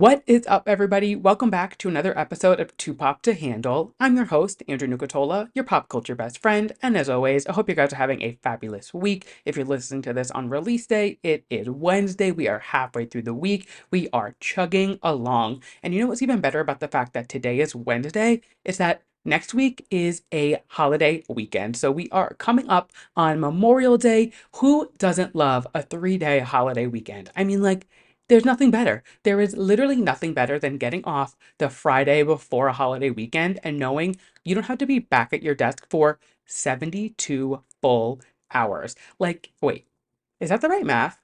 What is up, everybody? Welcome back to another episode of Too Pop to Handle. I'm your host, Andrew Nucatola, your pop culture best friend. And as always, I hope you guys are having a fabulous week. If you're listening to this on release day, it is Wednesday. We are halfway through the week. We are chugging along. And you know what's even better about the fact that today is Wednesday? Is that next week is a holiday weekend. So we are coming up on Memorial Day. Who doesn't love a 3-day holiday weekend? I mean, like, there's nothing better. There is literally nothing better than getting off the Friday before a holiday weekend and knowing you don't have to be back at your desk for 72 full hours. Like, wait, is that the right math?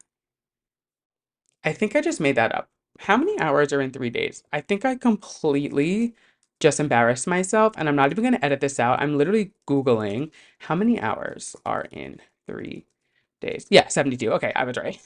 I think I just made that up. How many hours are in 3 days? I think I completely just embarrassed myself, and I'm not even going to edit this out. I'm literally Googling how many hours are in 3 days. Yeah, 72. Okay, I was right.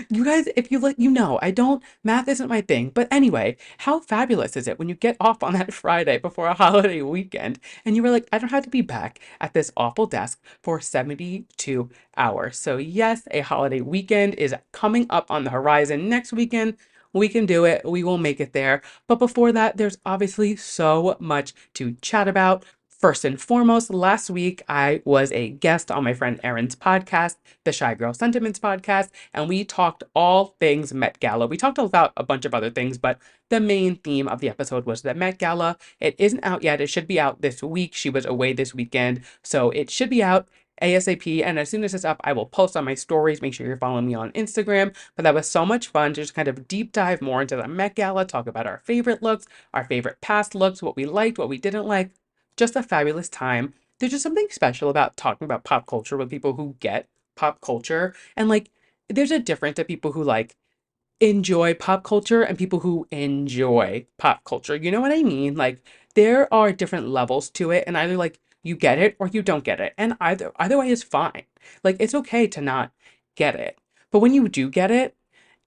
You guys, if you let you know, I don't, math isn't my thing. But anyway, how fabulous is it when you get off on that Friday before a holiday weekend and you were like, I don't have to be back at this awful desk for 72 hours. So, yes, a holiday weekend is coming up on the horizon next weekend. We can do it. We will make it there. But before that, there's obviously so much to chat about. First and foremost, last week I was a guest on my friend Erin's podcast, the Shy Girl Sentiments podcast, and we talked all things Met Gala. We talked about a bunch of other things, but the main theme of the episode was the Met Gala. It isn't out yet. It should be out this week. She was away this weekend, so it should be out ASAP. And as soon as it's up, I will post on my stories. Make sure you're following me on Instagram. But that was so much fun to just kind of deep dive more into the Met Gala, talk about our favorite looks, our favorite past looks, what we liked, what we didn't like. Just a fabulous time. There's just something special about talking about pop culture with people who get pop culture. And like, there's a difference of people who like enjoy pop culture and people who enjoy pop culture. You know what I mean? Like, there are different levels to it, and either like you get it or you don't get it. And either way is fine. Like, it's okay to not get it. But when you do get it,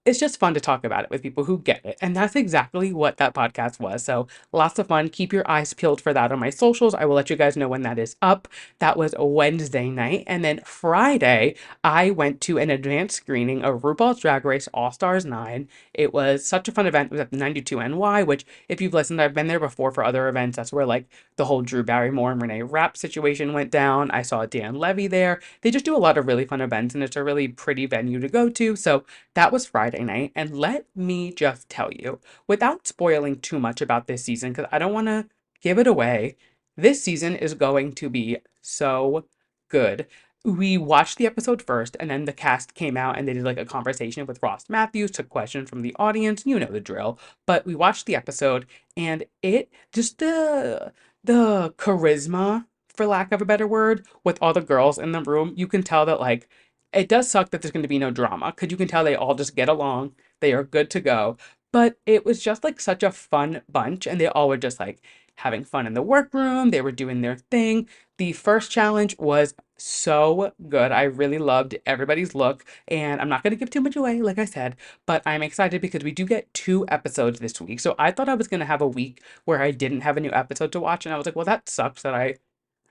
it's just fun to talk about it with people who get it. And that's exactly what that podcast was. So lots of fun. Keep your eyes peeled for that on my socials. I will let you guys know when that is up. That was a Wednesday night. And then Friday, I went to an advanced screening of RuPaul's Drag Race All Stars 9. It was such a fun event. It was at the 92NY, which if you've listened, I've been there before for other events. That's where like the whole Drew Barrymore and Renee Rapp situation went down. I saw Dan Levy there. They just do a lot of really fun events and it's a really pretty venue to go to. So that was Friday night, and let me just tell you, without spoiling too much about this season, because I don't want to give it away, this season is going to be so good. We watched the episode first, and then the cast came out and they did like a conversation with Ross Matthews, took questions from the audience. You know the drill. But we watched the episode, and it just the charisma, for lack of a better word, with all the girls in the room. You can tell that like it does suck that there's going to be no drama because you can tell they all just get along. They are good to go. But it was just like such a fun bunch, and they all were just like having fun in the workroom. They were doing their thing. The first challenge was so good. I really loved everybody's look, and I'm not going to give too much away, like I said, but I'm excited because we do get 2 episodes this week. So I thought I was going to have a week where I didn't have a new episode to watch, and I was like, well, that sucks that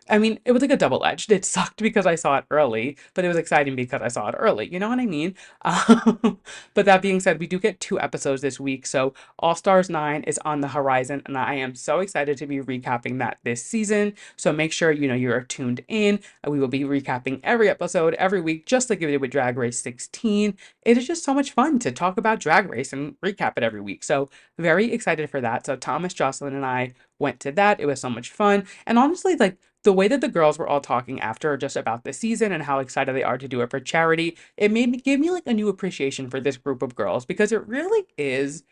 I mean, it was like a double edged. It sucked because I saw it early, but it was exciting because I saw it early. You know what I mean? But that being said, we do get 2 episodes this week. So All Stars 9 is on the horizon, and I am so excited to be recapping that this season. So make sure, you're tuned in. We will be recapping every episode every week, just like we did with Drag Race 16. It is just so much fun to talk about Drag Race and recap it every week. So very excited for that. So Thomas, Jocelyn, and I went to that. It was so much fun. And honestly, like, the way that the girls were all talking after just about the season and how excited they are to do it for charity, it made me give me like a new appreciation for this group of girls because it really is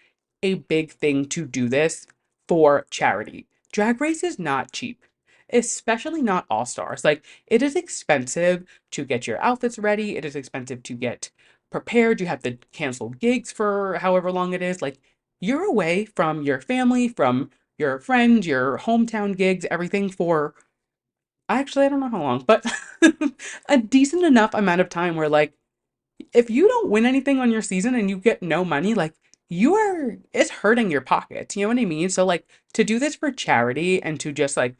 a big thing to do this for charity. Drag Race is not cheap, especially not All Stars. Like, it is expensive to get your outfits ready, it is expensive to get prepared. You have to cancel gigs for however long it is. Like, you're away from your family, from your friends, your hometown gigs, everything for actually, I don't know how long, but a decent enough amount of time where, like, if you don't win anything on your season and you get no money, like, it's hurting your pockets. You know what I mean? So, like, to do this for charity and to just, like,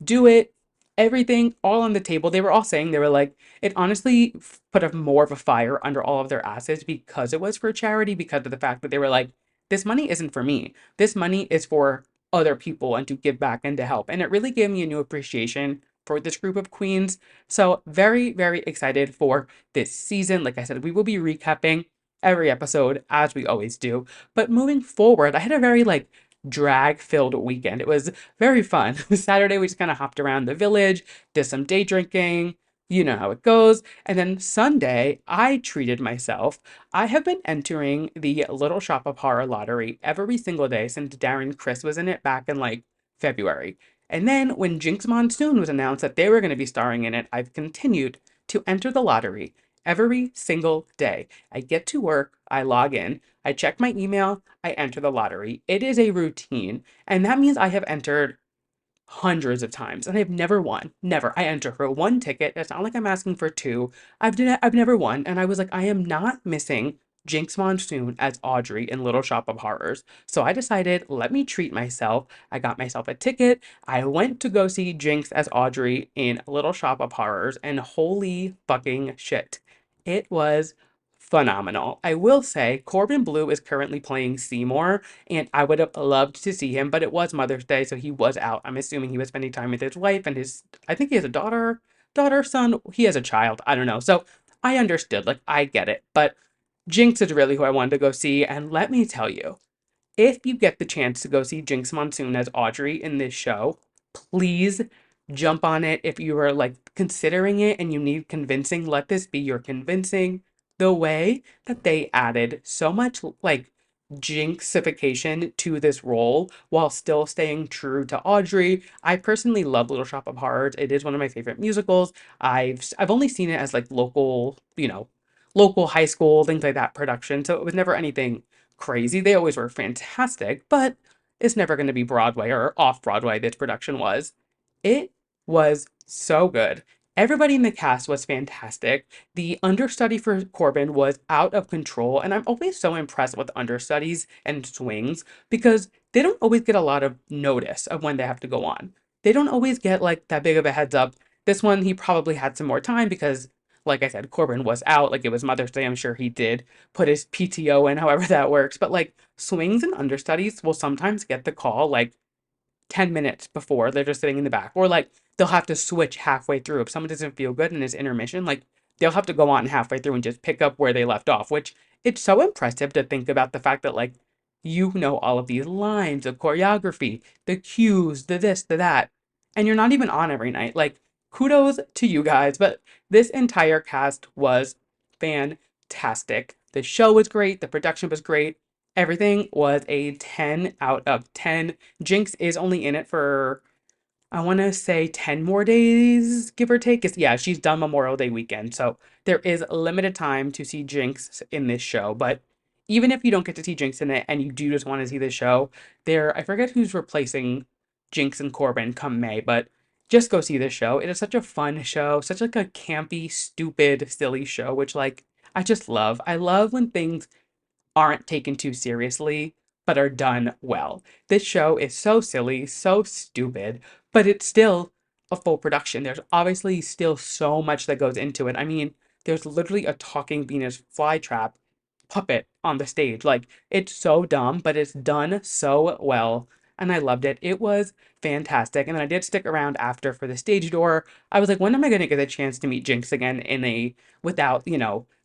do it, everything all on the table, they were all saying, they were like, it honestly put more of a fire under all of their asses because it was for charity, because of the fact that they were like, this money isn't for me. This money is for other people and to give back and to help. And it really gave me a new appreciation for this group of queens. So very, very excited for this season. Like I said, we will be recapping every episode as we always do. But moving forward, I had a very like drag filled weekend. It was very fun. Saturday, we just kind of hopped around the village, did some day drinking. You know how it goes. And then Sunday, I treated myself. I have been entering the Little Shop of Horror lottery every single day since Darren Criss was in it back in like February. And then when Jinx Monsoon was announced that they were going to be starring in it, I've continued to enter the lottery every single day. I get to work, I log in, I check my email, I enter the lottery. It is a routine, and that means I have entered hundreds of times and I've never won. Never. I enter for one ticket. It's not like I'm asking for two. I've never won. And I was like, I am not missing Jinx Monsoon as Audrey in Little Shop of Horrors. So I decided, let me treat myself. I got myself a ticket. I went to go see Jinx as Audrey in Little Shop of Horrors, and holy fucking shit. It was phenomenal. I will say Corbin Blue is currently playing Seymour, and I would have loved to see him, but it was Mother's Day, so he was out. I'm assuming he was spending time with his wife and his, I think he has a daughter, son, he has a child. I don't know. So I understood, like, I get it. But Jinx is really who I wanted to go see, and let me tell you, if you get the chance to go see Jinx Monsoon as Audrey in this show, please jump on it. If you are like considering it and you need convincing, let this be your convincing. The way that they added so much like jinxification to this role while still staying true to Audrey. I personally love Little Shop of Horrors. It is one of my favorite musicals. I've only seen it as like local, local high school, things like that production. So it was never anything crazy. They always were fantastic, but it's never going to be Broadway or off Broadway, this production was. It was so good. Everybody in the cast was fantastic. The understudy for Corbin was out of control, and I'm always so impressed with understudies and swings because they don't always get a lot of notice of when they have to go on. They don't always get like that big of a heads up. This one, he probably had some more time because, like I said, Corbin was out. Like it was Mother's Day. I'm sure he did put his PTO in, however that works. But like swings and understudies will sometimes get the call like 10 minutes before they're just sitting in the back. Or like they'll have to switch halfway through. If someone doesn't feel good in his intermission, like they'll have to go on halfway through and just pick up where they left off, which it's so impressive to think about the fact that like you know all of these lines, the choreography, the cues, the this, the that, and you're not even on every night. Like kudos to you guys, but this entire cast was fantastic. The show was great, the production was great. Everything was a 10 out of 10. Jinx is only in it for, I want to say 10 more days, give or take. Yeah, she's done Memorial Day weekend. So there is limited time to see Jinx in this show. But even if you don't get to see Jinx in it and you do just want to see the show, I forget who's replacing Jinx and Corbin come May, but just go see this show. It is such a fun show, such like a campy, stupid, silly show, which like I just love. I love when things aren't taken too seriously, but are done well. This show is so silly, so stupid, but it's still a full production. There's obviously still so much that goes into it. I mean, there's literally a talking Venus flytrap puppet on the stage. Like, it's so dumb, but it's done so well. And I loved it. It was fantastic. And then I did stick around after for the stage door. I was like, when am I going to get a chance to meet Jinx again without,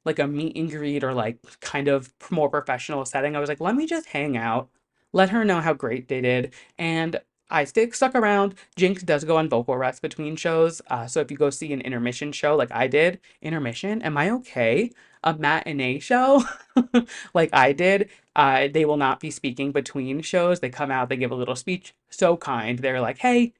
like a meet and greet or like kind of more professional setting? I was like, let me just hang out, let her know how great they did. And I stuck around. Jinx does go on vocal rest between shows. So if you go see an intermission show like I did, intermission, am I okay? A matinee show like I did, they will not be speaking between shows. They come out, they give a little speech. So kind. They're like, hey,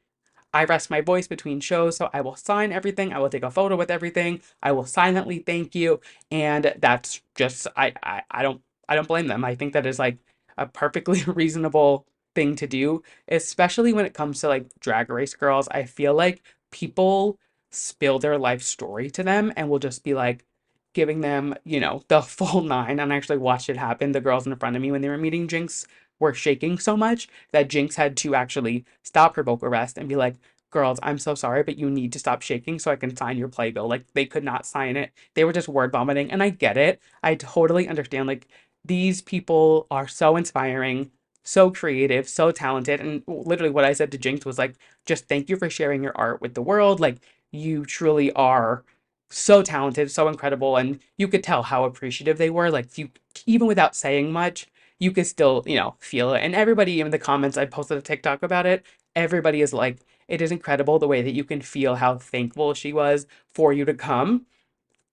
I rest my voice between shows, so I will sign everything. I will take a photo with everything. I will silently thank you. And that's just I don't blame them. I think that is like a perfectly reasonable thing to do, especially when it comes to like drag race girls. I feel like people spill their life story to them and will just be like giving them, the full nine. And I actually watched it happen. The girls in front of me when they were meeting Jinx were shaking so much that Jinx had to actually stop her vocal rest and be like, girls, I'm so sorry, but you need to stop shaking so I can sign your playbill. Like, they could not sign it. They were just word vomiting. And I get it. I totally understand. Like, These people are so inspiring, so creative, so talented. And literally, what I said to Jinx was like, just thank you for sharing your art with the world. Like, you truly are so talented, so incredible. And you could tell how appreciative they were. Like, you, even without saying much, you could still, feel it. And everybody in the comments, I posted a TikTok about it. Everybody is like, it is incredible the way that you can feel how thankful she was for you to come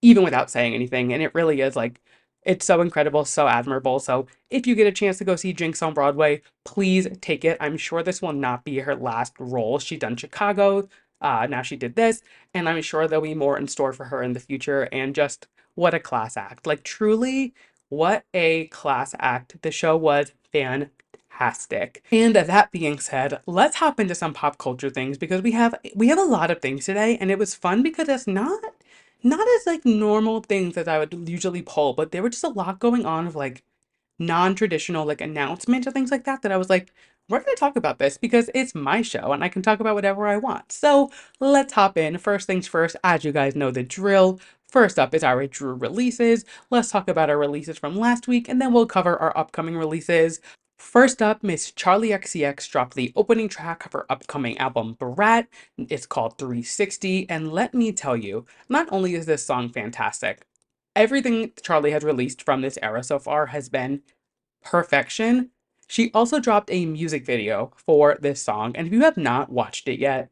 even without saying anything. And it really is like, it's so incredible, so admirable. So if you get a chance to go see Jinx on Broadway, please take it. I'm sure this will not be her last role. She done Chicago. Now she did this, and I'm sure there'll be more in store for her in the future. And just what a class act. Like truly, what a class act. The show was fantastic. And that being said, let's hop into some pop culture things because we have a lot of things today, and it was fun because it's not as like normal things that I would usually pull, but there were just a lot going on of like non-traditional like announcements or things like that that I was like, we're gonna talk about this because it's my show and I can talk about whatever I want. So let's hop in. First things first, as you guys know the drill. First up is our Drew releases. Let's talk about our releases from last week and then we'll cover our upcoming releases. First up, Miss Charli XCX dropped the opening track of her upcoming album Brat. It's called 360, and let me tell you, not only is this song fantastic, everything Charli has released from this era so far has been perfection. She also dropped a music video for this song, and if you have not watched it yet,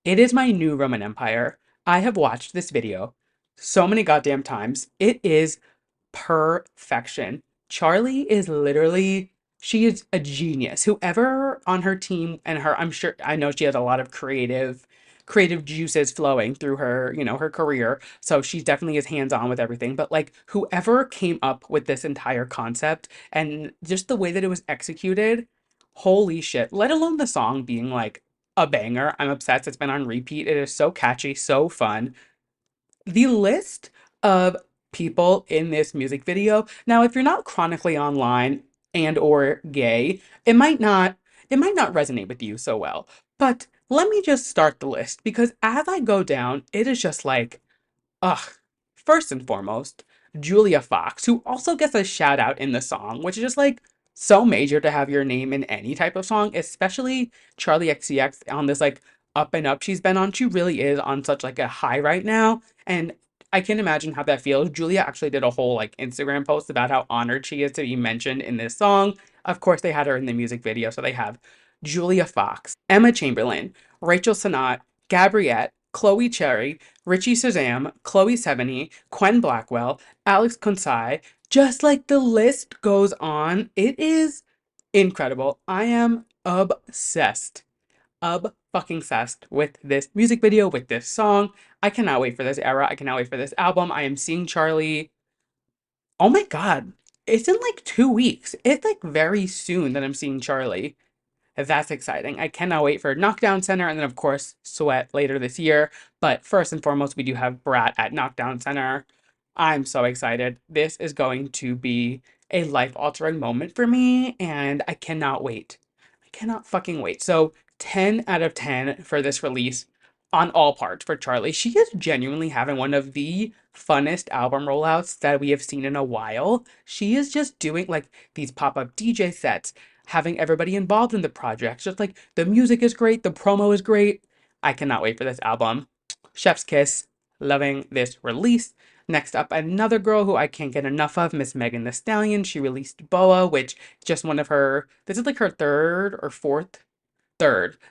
it is my new Roman Empire. I have watched this video so many goddamn times. It is perfection. Charli is literally, she is a genius. Whoever on her team and her, I'm sure, I know she has a lot of creative juices flowing through her, her career. So she definitely is hands-on with everything. But like whoever came up with this entire concept and just the way that it was executed, holy shit. Let alone the song being like a banger. I'm obsessed. It's been on repeat. It is so catchy, so fun. The list of people in this music video. Now, if you're not chronically online and or gay, it might not it might not resonate with you so well. But let me just start the list because as I go down, it is just like, ugh. First and foremost, Julia Fox, who also gets a shout out in the song, which is just like so major to have your name in any type of song, especially Charli XCX on this like up and up she's been on. She really is on such like a high right now. And I can imagine how that feels. Julia actually did a whole like Instagram post about how honored she is to be mentioned in this song. Of course, they had her in the music video. So they have Julia Fox, Emma Chamberlain, Rachel Sennott, Gabriette, Chloe Cherry, Richie Sazam, Chloe Sevigny, Quen Blackwell, Alex Konsai. Just like the list goes on, it is incredible. I am obsessed, fucking obsessed with this music video, with this song. I cannot wait for this era. I cannot wait for this album. I am seeing Charli. Oh my God. It's in like 2 weeks. It's like very soon that I'm seeing Charli. That's exciting. I cannot wait for Knockdown Center and then, of course, Sweat later this year. But first and foremost, we do have Brat at Knockdown Center. I'm so excited. This is going to be a life altering moment for me, and I cannot wait. I cannot fucking wait. So, 10 out of 10 for this release on all parts for Charli. She is genuinely having one of the funnest album rollouts that we have seen in a while. She is just doing like these pop up DJ sets, having everybody involved in the project. Just like the music is great, the promo is great. I cannot wait for this album. Chef's Kiss, loving this release. Next up, another girl who I can't get enough of, Miss Megan Thee Stallion. She released Boa, which just one of her, this is like her third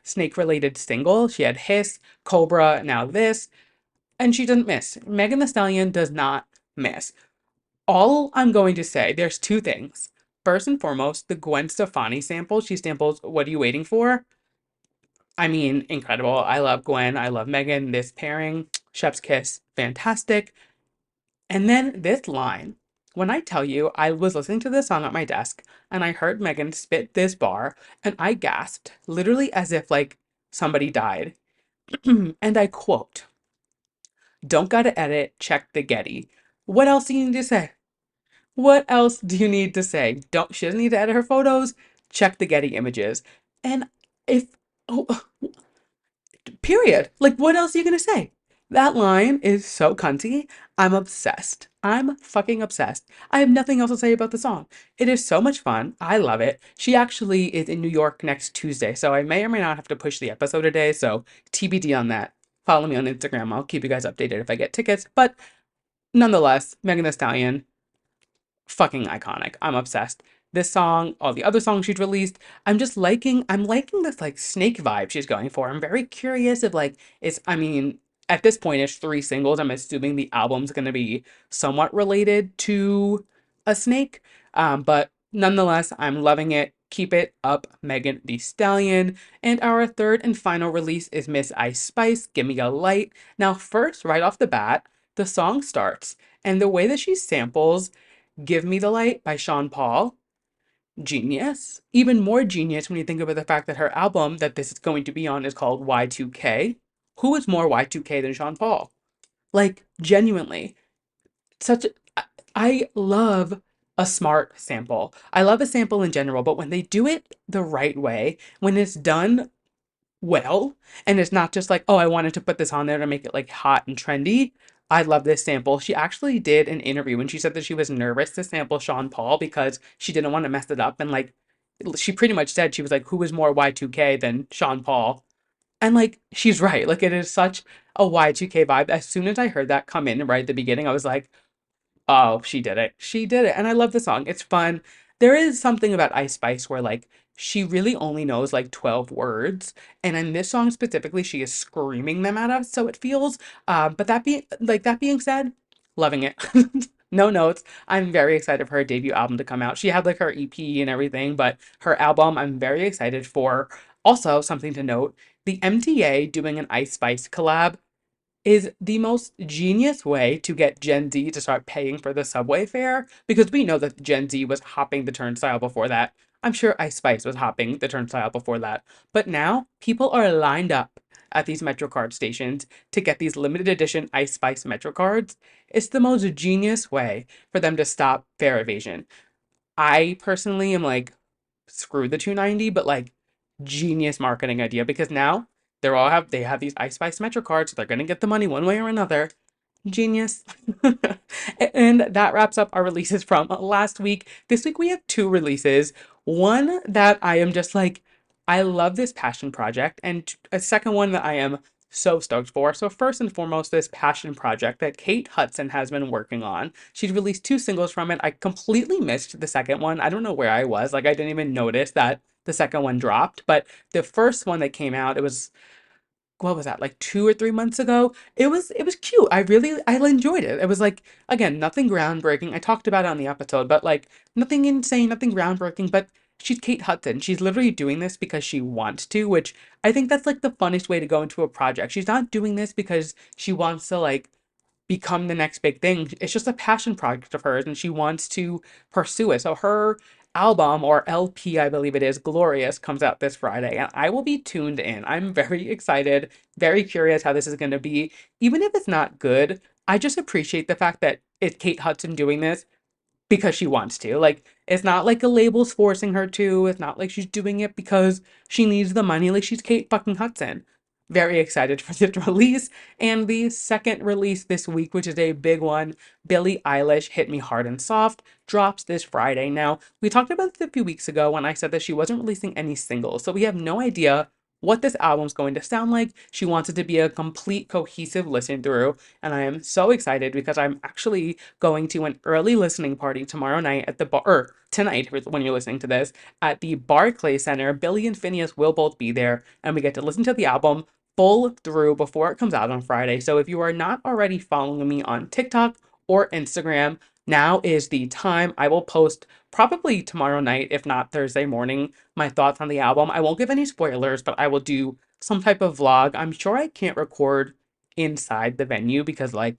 snake related single. She had Hiss, Cobra, now this, and she doesn't miss. Megan Thee Stallion does not miss. All I'm going to say, there's two things. First and foremost, the Gwen Stefani sample. She samples What Are You Waiting For? I mean, incredible. I love Gwen. I love Megan. This pairing, Chef's Kiss, fantastic. And then this line. When I tell you, I was listening to this song at my desk and I heard Megan spit this bar and I gasped, literally as if like somebody died. And I quote, "Don't gotta edit, check the Getty." What else do you need to say? What else do you need to say? She doesn't need to edit her photos. Check the Getty images. And if, oh, period. Like, what else are you gonna say? That line is so cunty. I'm obsessed. I'm fucking obsessed. I have nothing else to say about the song. It is so much fun. I love it. She actually is in New York next Tuesday, so I may or may not have to push the episode a day, so TBD on that. Follow me on Instagram. I'll keep you guys updated if I get tickets. But nonetheless, Megan Thee Stallion, fucking iconic. I'm obsessed. This song, all the other songs she's released, I'm liking this like snake vibe she's going for. I'm very curious if like it's I mean, at this point it's three singles. I'm assuming the album's gonna be somewhat related to a snake. But nonetheless, I'm loving it. Keep it up, Megan Thee Stallion. And our third and final release is Miss Ice Spice, Give Me a Light. Now, first, right off the bat, the song starts, and the way that she samples Give Me the Light by Sean Paul. Genius. Even more genius when you think about the fact that her album that this is going to be on is called Y2K. Who is more Y2K than Sean Paul? Like, genuinely. Such a, I love a smart sample. I love a sample in general, but when they do it the right way, when it's done well, and it's not just like, oh, I wanted to put this on there to make it like hot and trendy. I love this sample. She actually did an interview and she said that she was nervous to sample Sean Paul because she didn't want to mess it up. And like, she pretty much said, she was like, who was more Y2K than Sean Paul? And like, she's right. Like, it is such a Y2K vibe. As soon as I heard that come in right at the beginning, I was like, oh, she did it. She did it. And I love the song. It's fun. There is something about Ice Spice where like she really only knows like 12 words. And in this song specifically, she is screaming them at us. So it feels but that being said, loving it. No notes. I'm very excited for her debut album to come out. She had like her EP and everything, but her album I'm very excited for. Also, something to note, the MTA doing an Ice Spice collab is the most genius way to get Gen Z to start paying for the subway fare because we know that Gen Z was hopping the turnstile before that. I'm sure Ice Spice was hopping the turnstile before that. But now people are lined up at these MetroCard stations to get these limited edition Ice Spice MetroCards. It's the most genius way for them to stop fare evasion. I personally am like, screw the 290, but like genius marketing idea because now they have these Ice Spice Metro cards, so they're gonna get the money one way or another. Genius. And that wraps up our releases from last week. This week we have two releases. One that I am just like, I love this passion project, and a second one that I am so stoked for. So first and foremost, this passion project that Kate Hudson has been working on. She's released two singles from it. I completely missed the second one. I don't know where I was. Like I didn't even notice that the second one dropped, but the first one that came out, it was what was that, like 2 or 3 months ago. It was cute. I enjoyed it. It was like, again, nothing groundbreaking. I talked about it on the episode, but like nothing insane, nothing groundbreaking. But she's Kate Hudson. She's literally doing this because she wants to, which I think that's like the funnest way to go into a project. She's not doing this because she wants to like become the next big thing. It's just a passion project of hers and she wants to pursue it. So her album, or LP, I believe it is, Glorious, comes out this Friday and I will be tuned in. I'm very excited, very curious how this is going to be. Even if it's not good, I just appreciate the fact that it's Kate Hudson doing this because she wants to. Like, it's not like a label's forcing her to. It's not like she's doing it because she needs the money. Like, she's Kate fucking Hudson. Very excited for this release. And the second release this week, which is a big one, Billie Eilish, Hit Me Hard and Soft, drops this Friday. Now, we talked about this a few weeks ago when I said that she wasn't releasing any singles, so we have no idea what this album's going to sound like. She wants it to be a complete, cohesive listen through, and I am so excited because I'm actually going to an early listening party tomorrow night at the bar, or tonight when you're listening to this, at the Barclay Center. Billy and Phineas will both be there, and we get to listen to the album full through before it comes out on Friday. So if you are not already following me on TikTok or Instagram, now is the time. I will post probably tomorrow night, if not Thursday morning, my thoughts on the album. I won't give any spoilers, but I will do some type of vlog. I'm sure I can't record inside the venue because, like,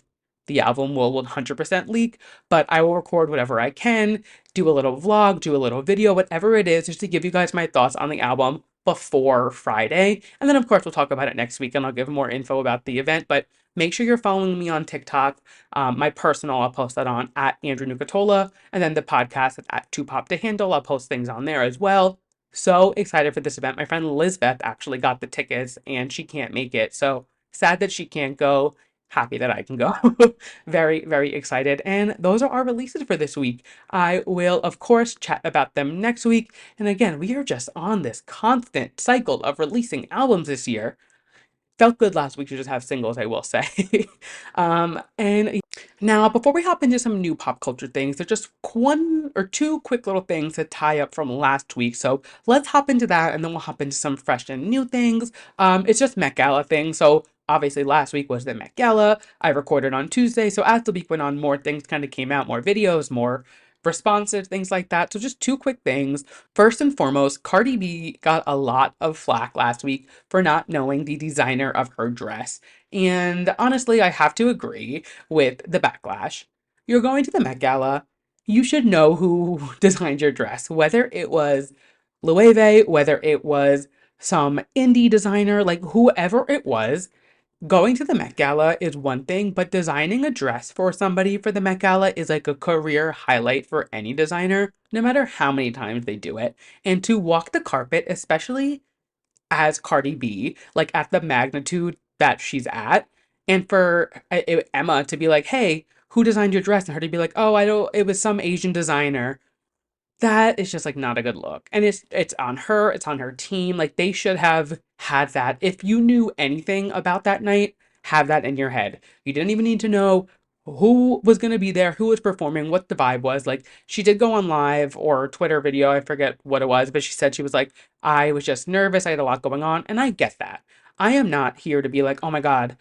the album will 100% leak, but I will record whatever I can, do a little vlog, do a little video, whatever it is, just to give you guys my thoughts on the album before Friday. And then, of course, we'll talk about it next week and I'll give more info about the event. But make sure you're following me on TikTok. My personal, I'll post that on at Andrew Nucatola. And then the podcast at Too Pop to Handle. I'll post things on there as well. So excited for this event. My friend Lizbeth actually got the tickets and she can't make it. So sad that she can't go. happy that I can go. Very, very excited. And those are our releases for this week. I will, of course, chat about them next week. And again, we are just on this constant cycle of releasing albums this year. Felt good last week to just have singles, I will say. And now, before we hop into some new pop culture things, there's just one or two quick little things to tie up from last week. So let's hop into that and then we'll hop into some fresh and new things. It's just Met Gala things. So obviously last week was the Met Gala. I recorded on Tuesday. So as the week went on, more things kind of came out, more videos, more responsive, things like that. So just two quick things. First and foremost, Cardi B got a lot of flack last week for not knowing the designer of her dress. And honestly, I have to agree with the backlash. You're going to the Met Gala, you should know who designed your dress, whether it was Loewe, whether it was some indie designer, like whoever it was. Going to the Met Gala is one thing, but designing a dress for somebody for the Met Gala is like a career highlight for any designer, no matter how many times they do it. And to walk the carpet, especially as Cardi B, like at the magnitude that she's at, and for Emma to be like, hey, who designed your dress? And her to be like, oh, I don't, it was some Asian designer. That is just like not a good look. And it's on her, it's on her team. Like they should have had that. If you knew anything about that night, have that in your head. You didn't even need to know who was going to be there, who was performing, what the vibe was. Like she did go on live or Twitter video, I forget what it was, but she said she was like, I was just nervous, I had a lot going on, and I get that. I am not here to be like, oh my God,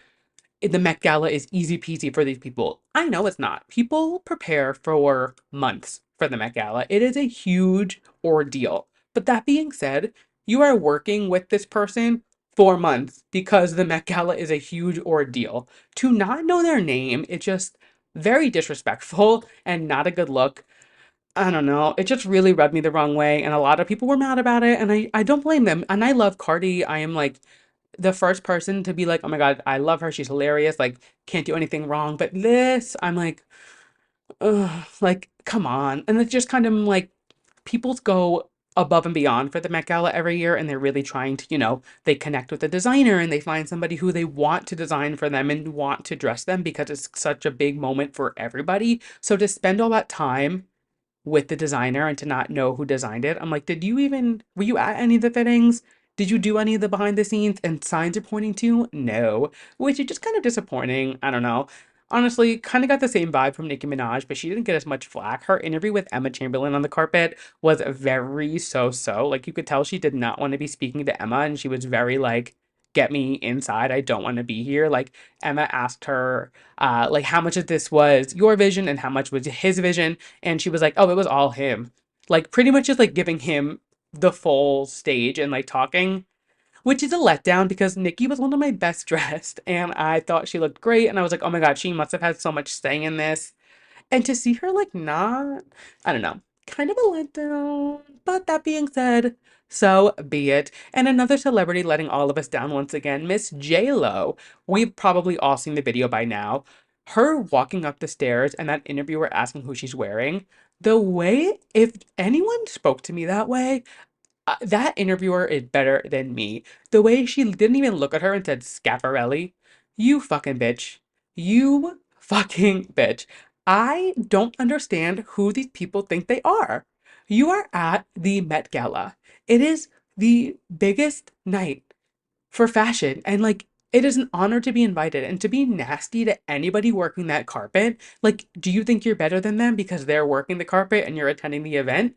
the Met Gala is easy peasy for these people. I know it's not. People prepare for months for the Met Gala. It is a huge ordeal. But that being said, you are working with this person for months because the Met Gala is a huge ordeal. To not know their name, it's just very disrespectful and not a good look. I don't know. It just really rubbed me the wrong way, and a lot of people were mad about it, and I don't blame them. And I love Cardi. I am like the first person to be like, oh my God, I love her. She's hilarious. Like, can't do anything wrong. But this, I'm like, ugh, like, come on. And it's just kind of like people go above and beyond for the Met Gala every year, and they're really trying to, they connect with the designer and they find somebody who they want to design for them and want to dress them because it's such a big moment for everybody. So to spend all that time with the designer and to not know who designed it. I'm like, were you at any of the fittings? Did you do any of the behind the scenes? And signs are pointing to no, which is just kind of disappointing. I don't know. Honestly, kind of got the same vibe from Nicki Minaj, but she didn't get as much flack. Her interview with Emma Chamberlain on the carpet was very so. Like, you could tell she did not want to be speaking to Emma, and she was very like, get me inside. I don't want to be here. Like, Emma asked her, like, how much of this was your vision and how much was his vision? And she was like, oh, it was all him. Like, pretty much just like giving him the full stage and like talking, which is a letdown because Nikki was one of my best dressed and I thought she looked great. And I was like, oh my God, she must have had so much say in this. And to see her like not, I don't know, kind of a letdown. But that being said, so be it. And another celebrity letting all of us down once again, Miss J Lo. We've probably all seen the video by now. Her walking up the stairs and that interviewer asking who she's wearing. The way, if anyone spoke to me that way, that interviewer is better than me. The way she didn't even look at her and said, Scaparelli, you fucking bitch. You fucking bitch. I don't understand who these people think they are. You are at the Met Gala. It is the biggest night for fashion. And like, it is an honor to be invited and to be nasty to anybody working that carpet. Like, do you think you're better than them because they're working the carpet and you're attending the event?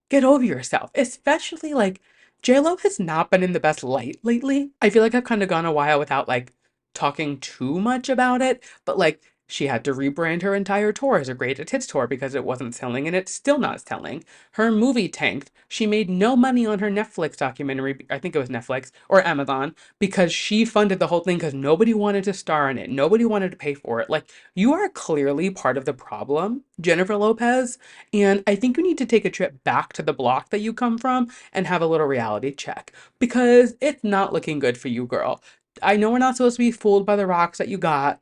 Get over yourself. Especially like JLo has not been in the best light lately. I feel like I've kind of gone a while without like talking too much about it, but like she had to rebrand her entire tour as a greatest hits tour because it wasn't selling and it's still not selling. Her movie tanked. She made no money on her Netflix documentary. I think it was Netflix or Amazon because she funded the whole thing because nobody wanted to star in it. Nobody wanted to pay for it. Like, you are clearly part of the problem, Jennifer Lopez. And I think you need to take a trip back to the block that you come from and have a little reality check because it's not looking good for you, girl. I know we're not supposed to be fooled by the rocks that you got,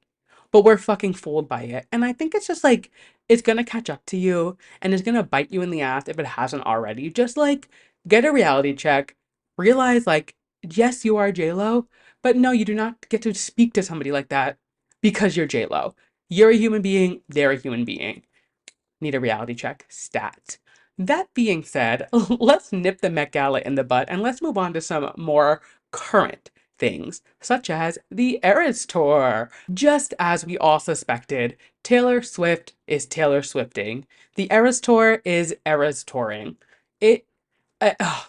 but we're fucking fooled by it. And I think it's just like, it's gonna catch up to you and it's gonna bite you in the ass if it hasn't already. Just like, get a reality check, realize like, yes, you are J-Lo, but no, you do not get to speak to somebody like that because you're J-Lo. You're a human being, they're a human being. Need a reality check. Stat. That being said, let's nip the Met Gala in the butt and let's move on to some more current things, such as the Eras Tour. Just as we all suspected, Taylor Swift is Taylor Swifting. The Eras Tour is Eras Touring. It, uh,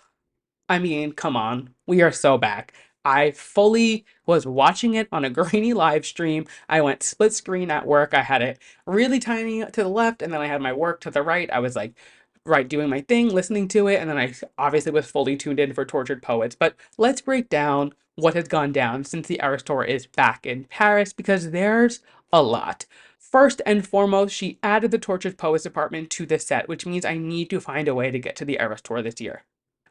I mean, come on. We are so back. I fully was watching it on a grainy live stream. I went split screen at work. I had it really tiny to the left, and then I had my work to the right. I was like, right, doing my thing, listening to it, and then I obviously was fully tuned in for Tortured Poets. But let's break down what has gone down since the Eras Tour is back in Paris, because there's a lot. First and foremost, she added the Tortured Poets department to the set, which means I need to find a way to get to the Eras Tour this year.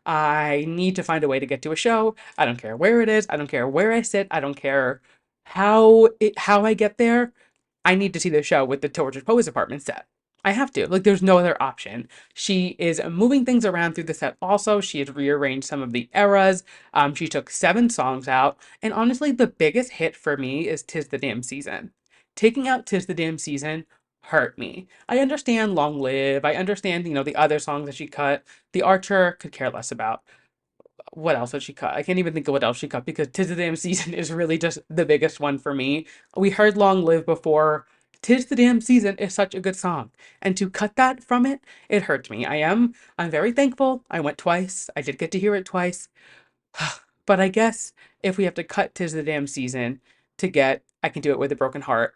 I need to find a way to get to a show. I don't care where it is. I don't care where I sit. I don't care how I get there. I need to see the show with the Tortured Poets apartment set. I have to. Like, there's no other option. She is moving things around through the set also. She has rearranged some of the eras. She took 7 songs out. And honestly, the biggest hit for me is "'Tis the Damn Season." Taking out "'Tis the Damn Season" hurt me. I understand "Long Live." I understand, the other songs that she cut. "The Archer" could care less about. What else did she cut? I can't even think of what else she cut because "'Tis the Damn Season" is really just the biggest one for me. We heard "Long Live" before. "'Tis the Damn Season" is such a good song. And to cut that from it, it hurts me. I'm very thankful. I went twice. I did get to hear it twice. But I guess if we have to cut "'Tis the Damn Season" to get "I Can Do It With a Broken Heart,"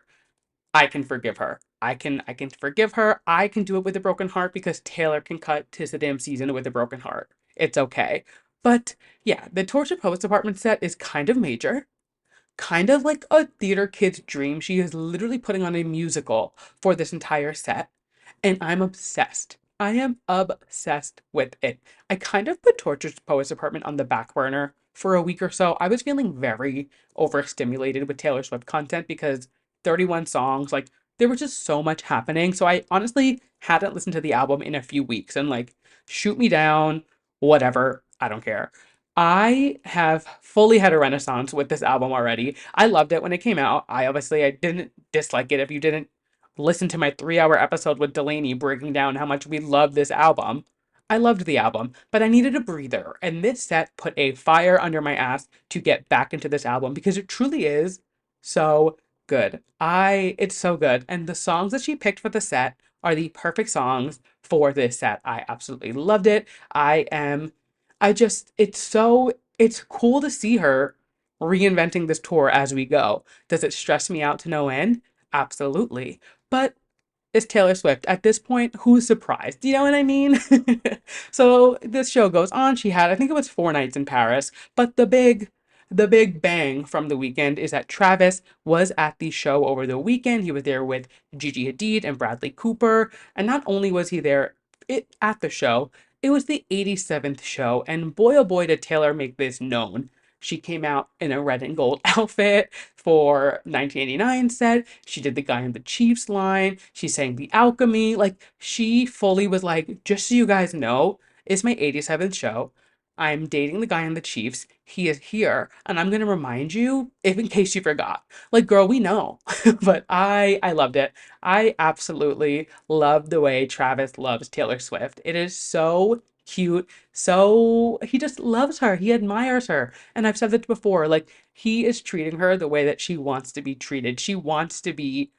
I can forgive her. I can forgive her. I can do it with a broken heart because Taylor can cut "'Tis the Damn Season" with a broken heart. It's okay. But yeah, the Tortured Poets Department set is kind of major, kind of like a theater kid's dream. She is literally putting on a musical for this entire set, and I'm obsessed. I am obsessed with it. I kind of put Tortured Poets Department on the back burner for a week or so. I was feeling very overstimulated with Taylor Swift content because 31 songs, like, there was just so much happening. So I honestly hadn't listened to the album in a few weeks, and like, shoot me down, whatever, I don't care. I have fully had a renaissance with this album already. I loved it when it came out. I didn't dislike it. If you didn't listen to my 3-hour episode with Delaney breaking down how much we love this album, I loved the album, but I needed a breather, and this set put a fire under my ass to get back into this album because it truly is so good. It's so good. And the songs that she picked for the set are the perfect songs for this set. I absolutely loved it. I am I just it's cool to see her reinventing this tour as we go. Does it stress me out to no end? Absolutely. But it's Taylor Swift. At this point, who's surprised? You know what I mean? So this show goes on. She had, I think it was 4 nights in Paris, but the big bang from the weekend is that Travis was at the show over the weekend. He was there with Gigi Hadid and Bradley Cooper. And not only was he there at the show, it was the 87th show. And boy, oh boy, did Taylor make this known. She came out in a red and gold outfit for 1989 set. She did the Guy in the Chiefs line. She sang The Alchemy. Like, she fully was like, just so you guys know, it's my 87th show. I'm dating the Guy in the Chiefs. He is here, and I'm gonna remind you, if in case you forgot. Like, girl, we know. But I loved it. I absolutely love the way Travis loves Taylor Swift. It is so cute. So he just loves her. He admires her. And I've said this before, like, he is treating her the way that she wants to be treated. She wants to be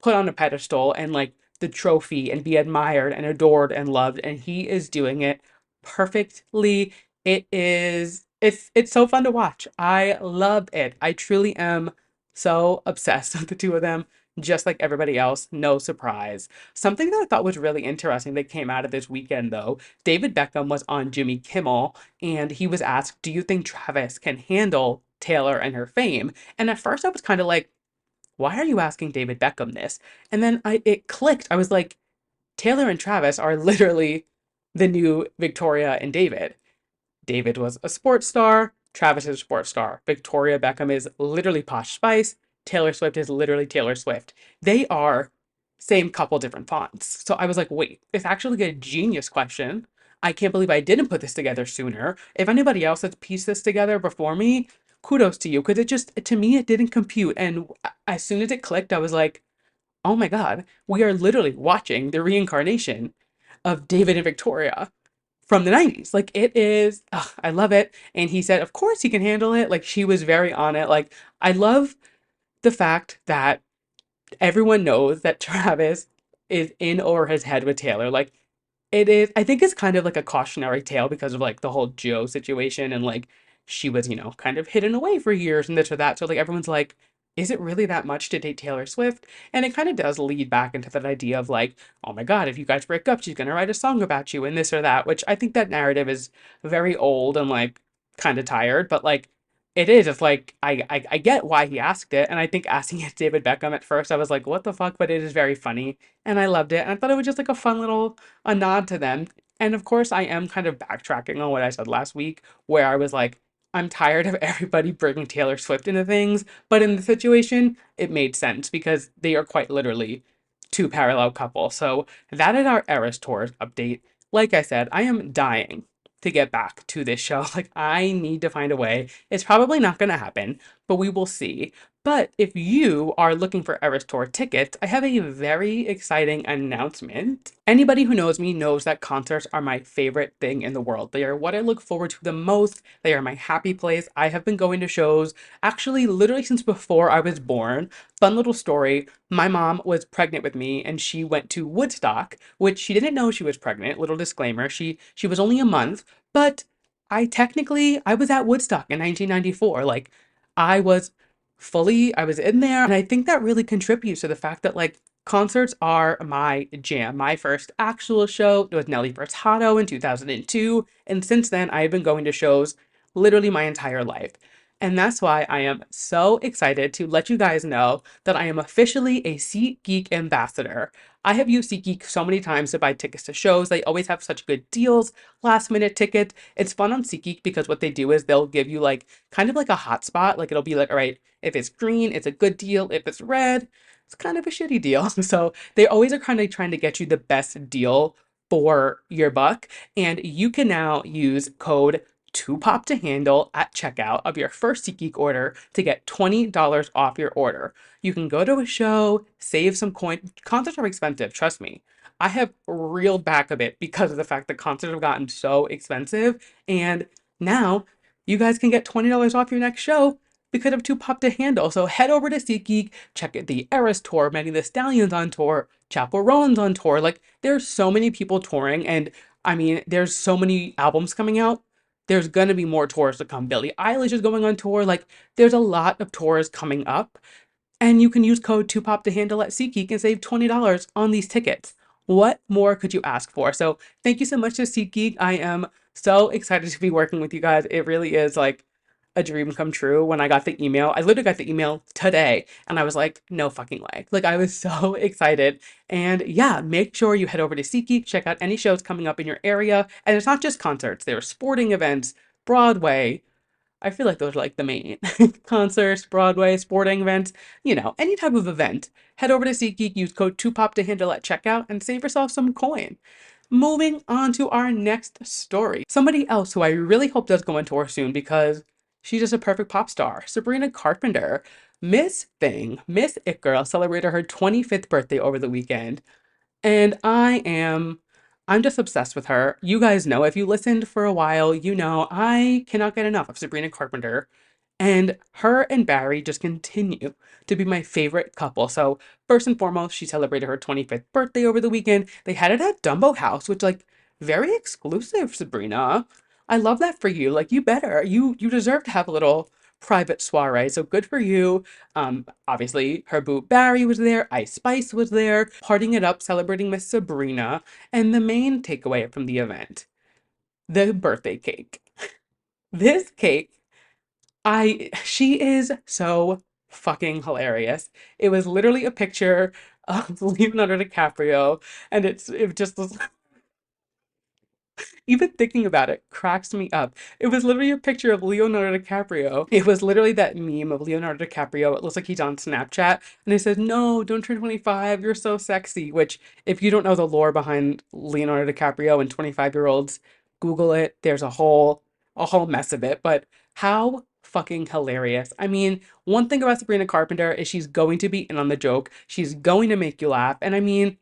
put on a pedestal and like the trophy and be admired and adored and loved, and he is doing it perfectly. It's so fun to watch. I love it. I truly am so obsessed with the two of them, just like everybody else. No surprise. Something that I thought was really interesting that came out of this weekend, though, David Beckham was on Jimmy Kimmel, and he was asked, do you think Travis can handle Taylor and her fame? And at first I was kind of like, why are you asking David Beckham this? And then it clicked. I was like, Taylor and Travis are literally the new Victoria and David. David was a sports star. Travis is a sports star. Victoria Beckham is literally Posh Spice. Taylor Swift is literally Taylor Swift. They are same couple different fonts. So I was like, wait, it's actually a genius question. I can't believe I didn't put this together sooner. If anybody else has pieced this together before me, kudos to you because it just, to me, it didn't compute. And as soon as it clicked, I was like, oh my God, we are literally watching the reincarnation of David and Victoria from the 90s. Like it is, ugh, I love it. And he said, of course he can handle it. Like she was very on it. Like I love the fact that everyone knows that Travis is in over his head with Taylor. Like it is, I think it's kind of like a cautionary tale because of like the whole Joe situation and like she was, kind of hidden away for years and this or that. So like everyone's like, is it really that much to date Taylor Swift? And it kind of does lead back into that idea of like, oh my God, if you guys break up, she's gonna write a song about you and this or that, which I think that narrative is very old and like kind of tired, but like it is. It's like I get why he asked it, and I think asking it to David Beckham at first, I was like, what the fuck? But it is very funny, and I loved it, and I thought it was just like a fun little a nod to them. And of course, I am kind of backtracking on what I said last week, where I was like, I'm tired of everybody bringing Taylor Swift into things, but in the situation, it made sense because they are quite literally two parallel couples. So that is our Eras Tours update. Like I said, I am dying to get back to this show. Like, I need to find a way. It's probably not going to happen, but we will see. But if you are looking for Eras Tour tickets, I have a very exciting announcement. Anybody who knows me knows that concerts are my favorite thing in the world. They are what I look forward to the most. They are my happy place. I have been going to shows actually literally since before I was born. Fun little story. My mom was pregnant with me and she went to Woodstock, which she didn't know she was pregnant. Little disclaimer. She was only a month, but I was at Woodstock in 1994. Like I was I was in there. And I think that really contributes to the fact that like concerts are my jam. My first actual show was Nelly Furtado in 2002. And since then, I've been going to shows literally my entire life. And that's why I am so excited to let you guys know that I am officially a SeatGeek ambassador. I have used SeatGeek so many times to buy tickets to shows. They always have such good deals, last minute tickets. It's fun on SeatGeek because what they do is they'll give you like kind of like a hotspot. Like it'll be like, all right, if it's green, it's a good deal. If it's red, it's kind of a shitty deal. So they always are kind of trying to get you the best deal for your buck. And you can now use code 2pop to handle at checkout of your first SeatGeek order to get $20 off your order. You can go to a show, save some coin. Concerts are expensive, trust me. I have reeled back a bit because of the fact that concerts have gotten so expensive. And now you guys can get $20 off your next show because of 2pop to handle. So head over to SeatGeek, check out the Eras Tour, Megan Thee Stallion's on tour, Chappell Roan's on tour. Like there's so many people touring, and I mean, there's so many albums coming out. There's gonna be more tours to come. Billie Eilish is going on tour. Like, there's a lot of tours coming up. And you can use code 2pop to handle at SeatGeek and save $20 on these tickets. What more could you ask for? So thank you so much to SeatGeek. I am so excited to be working with you guys. It really is like a dream come true when I got the email. I literally got the email today and I was like, no fucking way. Like I was so excited. And yeah, make sure you head over to SeatGeek, check out any shows coming up in your area. And it's not just concerts, there are sporting events, Broadway. I feel like those are like the main concerts, Broadway, sporting events, any type of event. Head over to SeatGeek, use code 2pop to handle at checkout and save yourself some coin. Moving on to our next story. Somebody else who I really hope does go on tour soon because she's just a perfect pop star. Sabrina Carpenter, Miss It Girl, celebrated her 25th birthday over the weekend. And I'm just obsessed with her. You guys know, if you listened for a while, you know I cannot get enough of Sabrina Carpenter. And her and Barry just continue to be my favorite couple. So first and foremost, she celebrated her 25th birthday over the weekend. They had it at Dumbo House, which like very exclusive, Sabrina. I love that for you. Like you better. You deserve to have a little private soiree. So good for you. Obviously her boo Barry was there, Ice Spice was there, partying it up, celebrating Miss Sabrina. And the main takeaway from the event, the birthday cake. This cake, she is so fucking hilarious. It was literally a picture of Leonardo DiCaprio, and it just was even thinking about it cracks me up. It was literally a picture of Leonardo DiCaprio. It was literally that meme of Leonardo DiCaprio. It looks like he's on Snapchat, and it says, "No, don't turn 25. You're so sexy." Which, if you don't know the lore behind Leonardo DiCaprio and 25-year-olds, Google it. There's a whole mess of it. But how fucking hilarious. I mean, one thing about Sabrina Carpenter is she's going to be in on the joke. She's going to make you laugh. And I mean,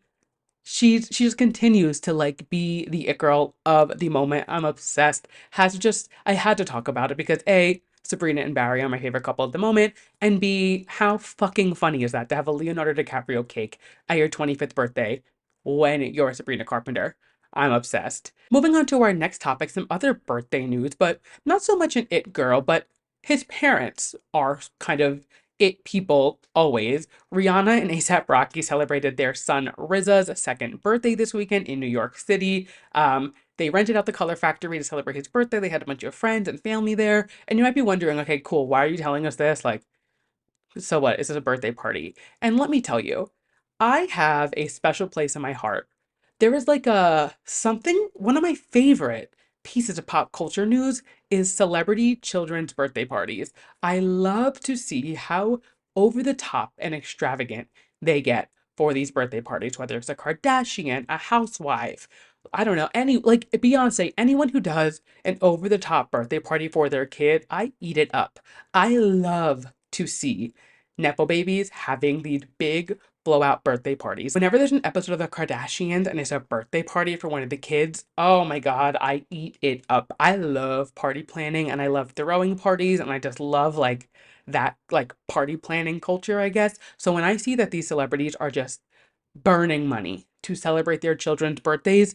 she just continues to like be the it girl of the moment. I'm obsessed. I had to talk about it because A, Sabrina and Barry are my favorite couple at the moment, and B, how fucking funny is that to have a Leonardo DiCaprio cake at your 25th birthday when you're Sabrina Carpenter? I'm obsessed. Moving on to our next topic, some other birthday news, but not so much an it girl, but his parents are kind of it people always. Rihanna and ASAP Rocky celebrated their son RZA's second birthday this weekend in New York City. They rented out the Color Factory to celebrate his birthday. They had a bunch of friends and family there. And you might be wondering, okay, cool, why are you telling us this? Like, so what? Is this a birthday party? And let me tell you, I have a special place in my heart. There is like a something, one of my favorite pieces of pop culture news is celebrity children's birthday parties. I love to see how over the top and extravagant they get for these birthday parties, whether it's a Kardashian, a housewife, I don't know, any like Beyonce, anyone who does an over the top birthday party for their kid, I eat it up. I love to see Nepo babies having these big blowout birthday parties. Whenever there's an episode of the Kardashians and it's a birthday party for one of the kids, oh my God, I eat it up. I love party planning and I love throwing parties and I just love like that like party planning culture, I guess. So when I see that these celebrities are just burning money to celebrate their children's birthdays,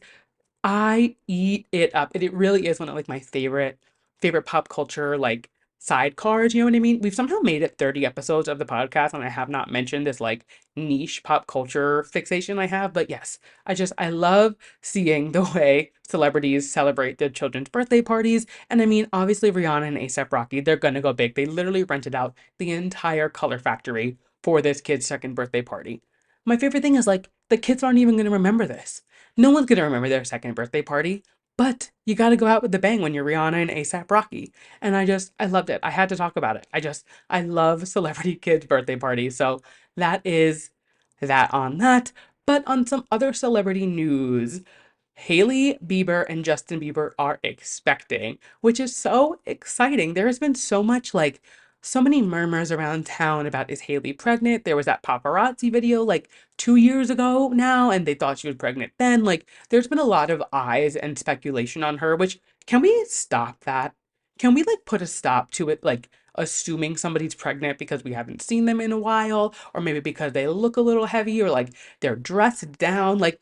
I eat it up. It really is one of like my favorite pop culture like sidecars, you know what I mean? We've somehow made it 30 episodes of the podcast and I have not mentioned this like niche pop culture fixation I have, but yes, I love seeing the way celebrities celebrate their children's birthday parties. And I mean, obviously Rihanna and ASAP Rocky, they're gonna go big. They literally rented out the entire Color Factory for this kid's second birthday party. My favorite thing is like the kids aren't even gonna remember this. No one's gonna remember their second birthday party, but you gotta go out with the bang when you're Rihanna and ASAP Rocky. And I loved it. I had to talk about it. I love celebrity kids' birthday parties. So that is that on that. But on some other celebrity news, Hailey Bieber and Justin Bieber are expecting, which is so exciting. There has been so much like so many murmurs around town about is Hailey pregnant? There was that paparazzi video like 2 years ago now, and they thought she was pregnant then. Like, there's been a lot of eyes and speculation on her, which can we stop that? Can we like put a stop to it, like assuming somebody's pregnant because we haven't seen them in a while, or maybe because they look a little heavy, or like they're dressed down? Like,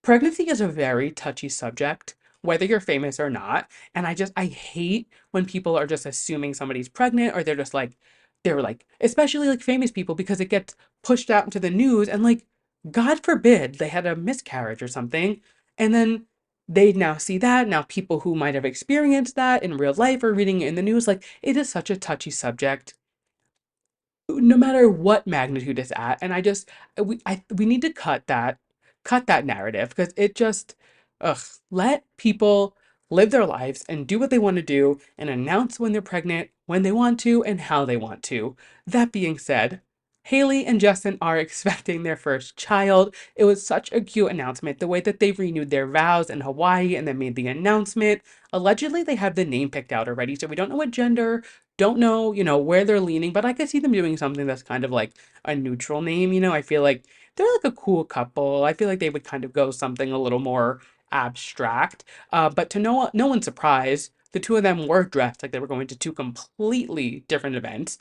pregnancy is a very touchy subject, whether you're famous or not. And I hate when people are just assuming somebody's pregnant or they're like, especially like famous people because it gets pushed out into the news and like, God forbid they had a miscarriage or something. And then they now see that. Now people who might have experienced that in real life are reading it in the news. Like, it is such a touchy subject no matter what magnitude it's at. And we need to cut that narrative because it just ugh, let people live their lives and do what they want to do and announce when they're pregnant, when they want to, and how they want to. That being said, Haley and Justin are expecting their first child. It was such a cute announcement. The way that they renewed their vows in Hawaii and then made the announcement. Allegedly, they have the name picked out already, so we don't know what gender, don't know, where they're leaning, but I could see them doing something that's kind of like a neutral name. I feel like they're like a cool couple. I feel like they would kind of go something a little more abstract. But to no one's surprise, the two of them were dressed like they were going to two completely different events.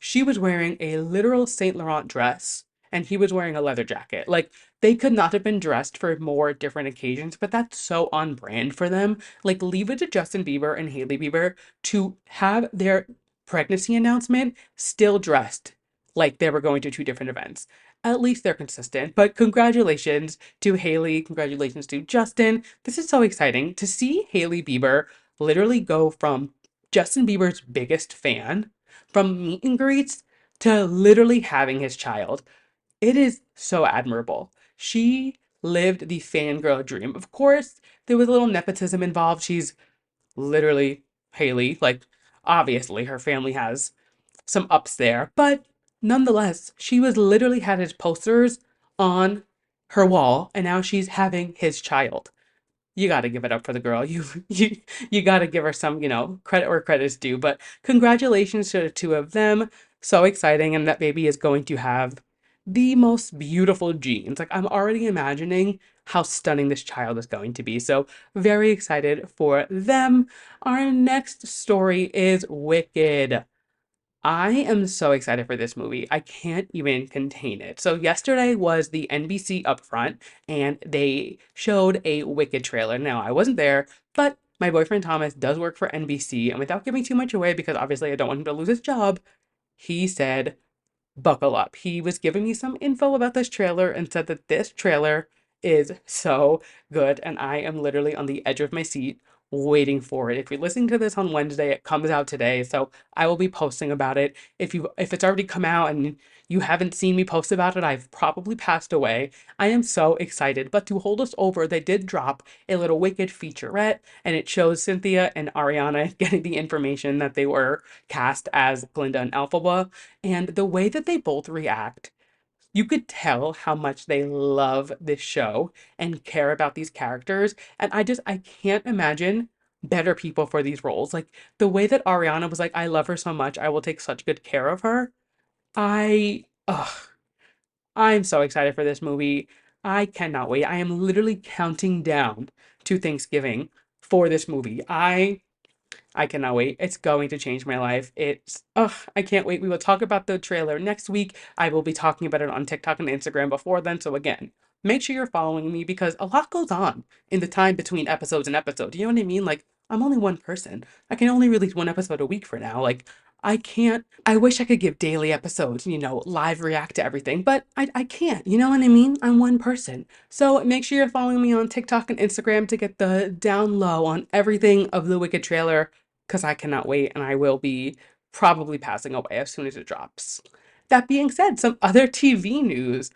She was wearing a literal Saint Laurent dress, and he was wearing a leather jacket. Like, they could not have been dressed for more different occasions, but that's so on brand for them. Like, leave it to Justin Bieber and Hailey Bieber to have their pregnancy announcement still dressed like they were going to two different events. At least they're consistent. But congratulations to Hailey. Congratulations to Justin. This is so exciting to see Hailey Bieber literally go from Justin Bieber's biggest fan, from meet and greets to literally having his child. It is so admirable. She lived the fangirl dream. Of course, there was a little nepotism involved. She's literally Hailey. Like, obviously, her family has some ups there, but nonetheless, she was literally had his posters on her wall, and now she's having his child. you got to give it up for the girl. You got to give her some, credit where credit's due. But congratulations to the two of them. So exciting, and that baby is going to have the most beautiful genes. Like I'm already imagining how stunning this child is going to be. So very excited for them. Our next story is Wicked. I am so excited for this movie. I can't even contain it. So yesterday was the NBC upfront and they showed a Wicked trailer. Now, I wasn't there, but my boyfriend Thomas does work for NBC, and without giving too much away because obviously I don't want him to lose his job, he said buckle up. He was giving me some info about this trailer and said that this trailer is so good, and I am literally on the edge of my seat waiting for it. If you're listening to this on Wednesday, it comes out today, so I will be posting about it. If it's already come out and you haven't seen me post about it, I've probably passed away. I am so excited. But to hold us over, they did drop a little Wicked featurette, and it shows Cynthia and Ariana getting the information that they were cast as Glinda and Elphaba. And the way that they both react, you could tell how much they love this show and care about these characters. And I can't imagine better people for these roles. Like the way that Ariana was like, I love her so much, I will take such good care of her. Ugh, I'm so excited for this movie. I cannot wait. I am literally counting down to Thanksgiving for this movie. I cannot wait. It's going to change my life. I can't wait. We will talk about the trailer next week. I will be talking about it on TikTok and Instagram before then. So again, make sure you're following me because a lot goes on in the time between episodes and episodes. You know what I mean? Like, I'm only one person. I can only release one episode a week for now. Like, I can't, I wish I could give daily episodes, live react to everything, but I can't. You know what I mean? I'm one person. So make sure you're following me on TikTok and Instagram to get the down low on everything of the Wicked trailer because I cannot wait and I will be probably passing away as soon as it drops. That being said, some other TV news.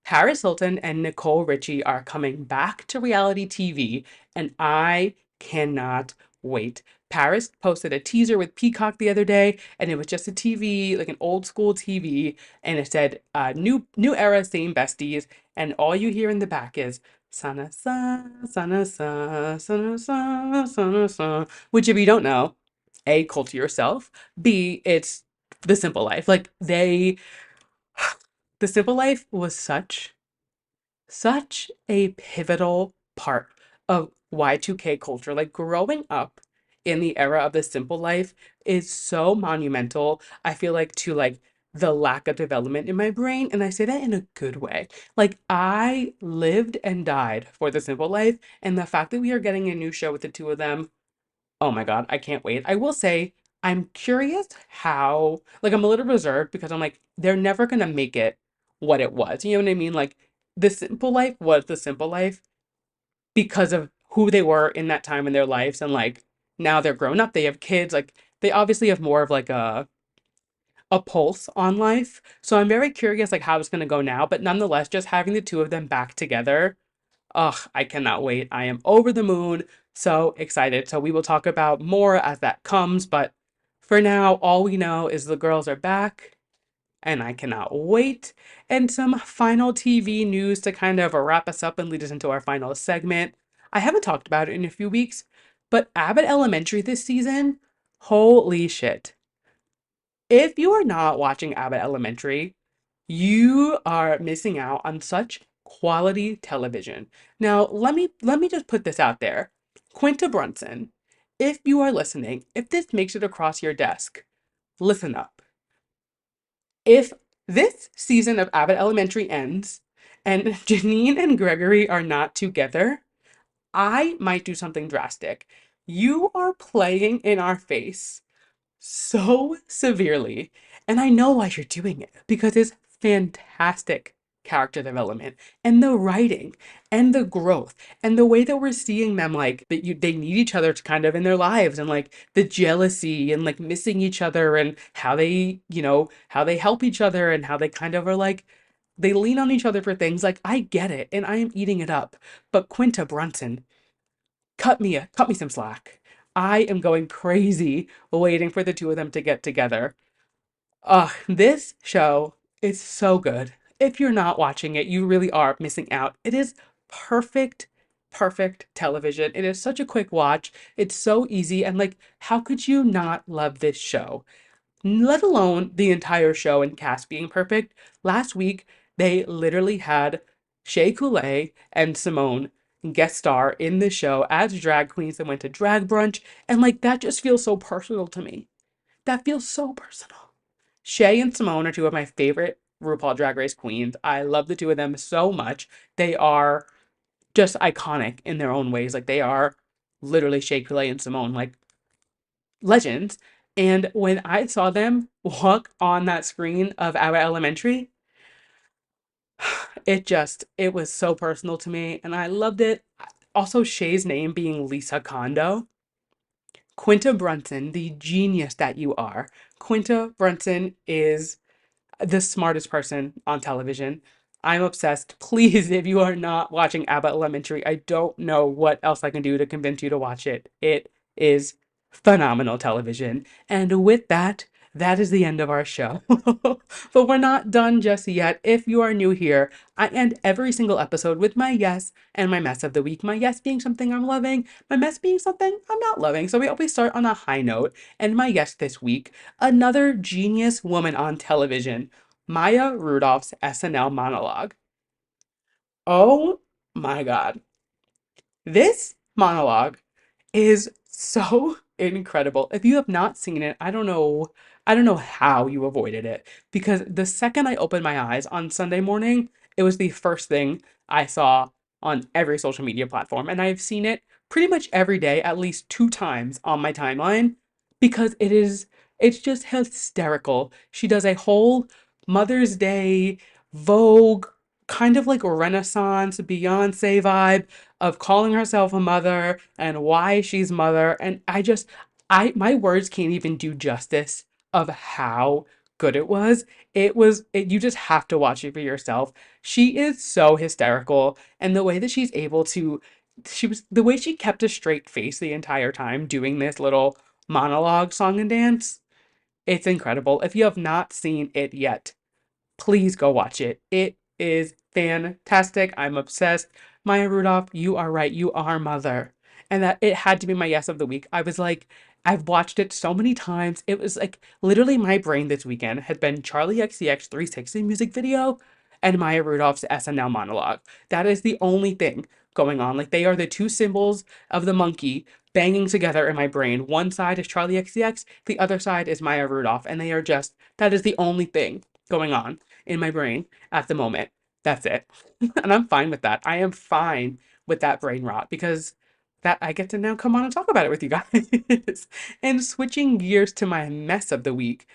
Paris Hilton and Nicole Richie are coming back to reality TV, and I cannot wait. Paris posted a teaser with Peacock the other day, and it was just a TV, like an old school TV, and it said, "New era, same besties," and all you hear in the back is "Sana sa, sana sa, sana sa, sana sa," which, if you don't know, A, cult to yourself, B, it's The Simple Life. Like The Simple Life was such a pivotal part of Y2K culture. Like growing up in the era of the simple life is so monumental. I feel like to like the lack of development in my brain, and I say that in a good way. Like I lived and died for the simple life, and the fact that we are getting a new show with the two of them, oh my God, I can't wait. I will say, I'm curious how, like, I'm a little reserved because I'm like, they're never gonna make it what it was. You know what I mean? Like, the simple life was the simple life because of who they were in that time in their lives. And like, now they're grown up, they have kids, like, they obviously have more of like a pulse on life. So I'm very curious, like, how it's gonna go now. But nonetheless, just having the two of them back together. Ugh, I cannot wait. I am over the moon. So excited. So we will talk about more as that comes. But for now, all we know is the girls are back and I cannot wait. And some final TV news to kind of wrap us up and lead us into our final segment. I haven't talked about it in a few weeks, but Abbott Elementary this season, holy shit. If you are not watching Abbott Elementary, you are missing out on such quality television. Now, let me just put this out there. Quinta Brunson, if you are listening, if this makes it across your desk, listen up. If this season of Abbott Elementary ends and Janine and Gregory are not together, I might do something drastic. You are playing in our face so severely. And I know why you're doing it because it's fantastic character development and the writing and the growth and the way that we're seeing them like they need each other to kind of in their lives and like the jealousy and like missing each other and how they, how they help each other and how they kind of are like they lean on each other for things. Like I get it and I am eating it up. But Quinta Brunson, cut me some slack. I am going crazy waiting for the two of them to get together. This show is so good. If you're not watching it, you really are missing out. It is perfect perfect television. It is such a quick watch. It's so easy. And like, how could you not love this show? Let alone the entire show and cast being perfect. Last week, they literally had Shea Coulee and Simone guest star in the show as drag queens that went to drag brunch. And like, that just feels so personal to me. That feels so personal. Shay and Simone are two of my favorite RuPaul Drag Race queens. I love the two of them so much. They are just iconic in their own ways. Like they are literally Shea Coulee and Simone, like legends. And when I saw them walk on that screen of Abbott Elementary, it was so personal to me and I loved it. Also, Shay's name being Lisa Kondo. Quinta Brunson, the genius that you are. Quinta Brunson is the smartest person on television. I'm obsessed. Please, if you are not watching Abbott Elementary, I don't know what else I can do to convince you to watch it. It is phenomenal television. And with that, that is the end of our show. But we're not done just yet. If you are new here, I end every single episode with my yes and my mess of the week. My yes being something I'm loving, my mess being something I'm not loving. So we always start on a high note. And my yes this week, another genius woman on television, Maya Rudolph's SNL monologue. Oh my God. This monologue is so incredible. If you have not seen it, I don't know how you avoided it because the second I opened my eyes on Sunday morning, it was the first thing I saw on every social media platform and I've seen it pretty much every day at least 2 times on my timeline because it's just hysterical. She does a whole Mother's Day Vogue kind of like Renaissance Beyonce vibe of calling herself a mother and why she's mother. And my words can't even do justice of how good it was. You just have to watch it for yourself. She is so hysterical. And the way that the way she kept a straight face the entire time doing this little monologue song and dance, it's incredible. If you have not seen it yet, please go watch it. It is fantastic. I'm obsessed. Maya Rudolph, you are right. You are mother. And that it had to be my yes of the week. I was like, I've watched it so many times. It was like literally my brain this weekend had been Charli XCX 360 music video and Maya Rudolph's SNL monologue. That is the only thing going on. Like they are the two symbols of the monkey banging together in my brain. One side is Charli XCX, the other side is Maya Rudolph. And they are just, that is the only thing going on in my brain at the moment. That's it. And I'm fine with that. I am fine with that brain rot because that I get to now come on and talk about it with you guys. And switching gears to my mess of the week.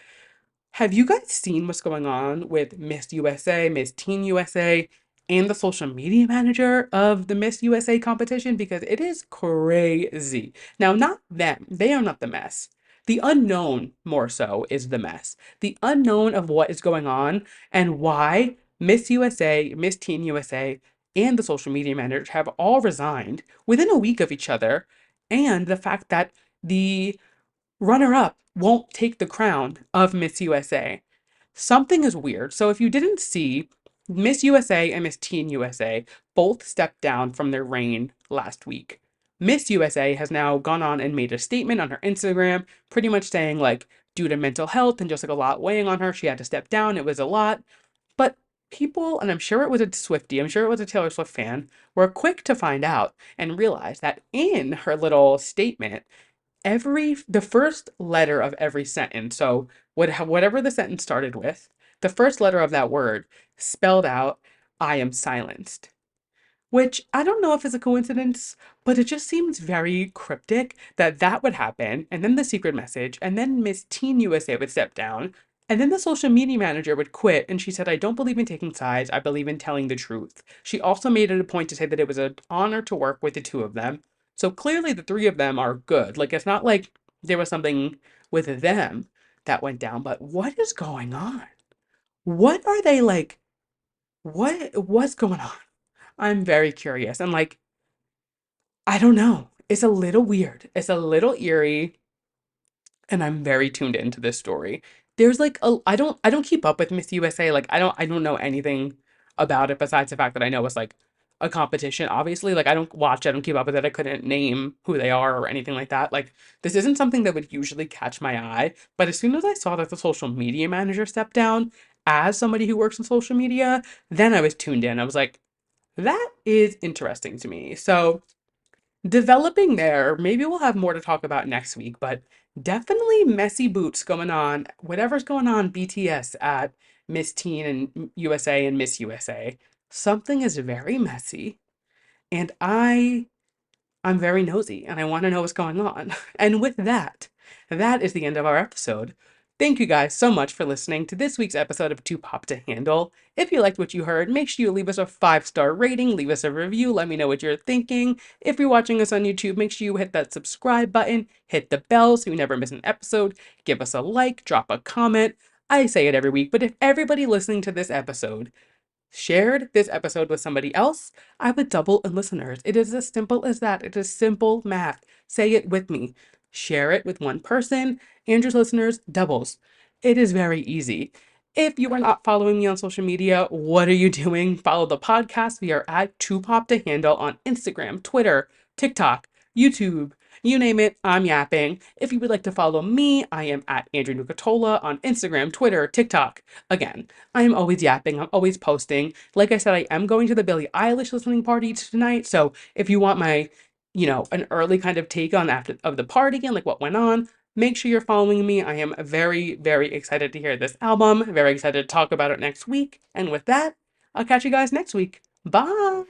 Have you guys seen what's going on with Miss USA, Miss Teen USA, and the social media manager of the Miss USA competition? Because it is crazy. Now, not them, they are not the mess. The unknown, more so, is the mess. The unknown of what is going on and why Miss USA, Miss Teen USA, and the social media manager have all resigned within a week of each other, and the fact that the runner-up won't take the crown of Miss USA. Something is weird. So if you didn't see, Miss USA and Miss Teen USA both stepped down from their reign last week. Miss USA has now gone on and made a statement on her Instagram, pretty much saying like, due to mental health and just like a lot weighing on her, she had to step down. It was a lot. But people, and I'm sure it was a Swiftie, I'm sure it was a Taylor Swift fan, were quick to find out and realize that in her little statement, the first letter of every sentence, so whatever the sentence started with, the first letter of that word spelled out, I am silenced. Which I don't know if it's a coincidence, but it just seems very cryptic that that would happen, and then the secret message, and then Miss Teen USA would step down, and then the social media manager would quit, and she said, I don't believe in taking sides, I believe in telling the truth. She also made it a point to say that it was an honor to work with the two of them. So clearly the three of them are good. Like, it's not like there was something with them that went down, but what is going on? What are they like? What's going on? I'm very curious. And like, I don't know. It's a little weird. It's a little eerie, and I'm very tuned into this story. There's like I don't keep up with Miss USA. Like I don't know anything about it besides the fact that I know it's like a competition, obviously. Like, I don't watch, I don't keep up with it. I couldn't name who they are or anything like that. Like, this isn't something that would usually catch my eye. But as soon as I saw that the social media manager stepped down, as somebody who works in social media, then I was tuned in. I was like, that is interesting to me. So, developing there, maybe we'll have more to talk about next week, but definitely messy boots going on. Whatever's going on BTS at Miss Teen and USA and Miss USA, something is very messy. And I'm very nosy and I want to know what's going on. And with that, that is the end of our episode. Thank you guys so much for listening to this week's episode of Too Pop to Handle. If you liked what you heard, make sure you leave us a 5-star rating, leave us a review, let me know what you're thinking. If you're watching us on YouTube, make sure you hit that subscribe button, hit the bell so you never miss an episode, give us a like, drop a comment. I say it every week, but if everybody listening to this episode shared this episode with somebody else, I would double in listeners. It is as simple as that. It is simple math. Say it with me. Share it with one person, and your listeners doubles. It is very easy. If you are not following me on social media, what are you doing? Follow the podcast. We are at Two Pop to Handle on Instagram, Twitter, TikTok, YouTube. You name it, I'm yapping. If you would like to follow me, I am at Andrew Nucatola on Instagram, Twitter, TikTok. Again, I am always yapping. I'm always posting. Like I said, I am going to the Billie Eilish listening party tonight. So if you want my, an early kind of take on after of the party and like what went on, make sure you're following me. I am very, very excited to hear this album. Very excited to talk about it next week. And with that, I'll catch you guys next week. Bye.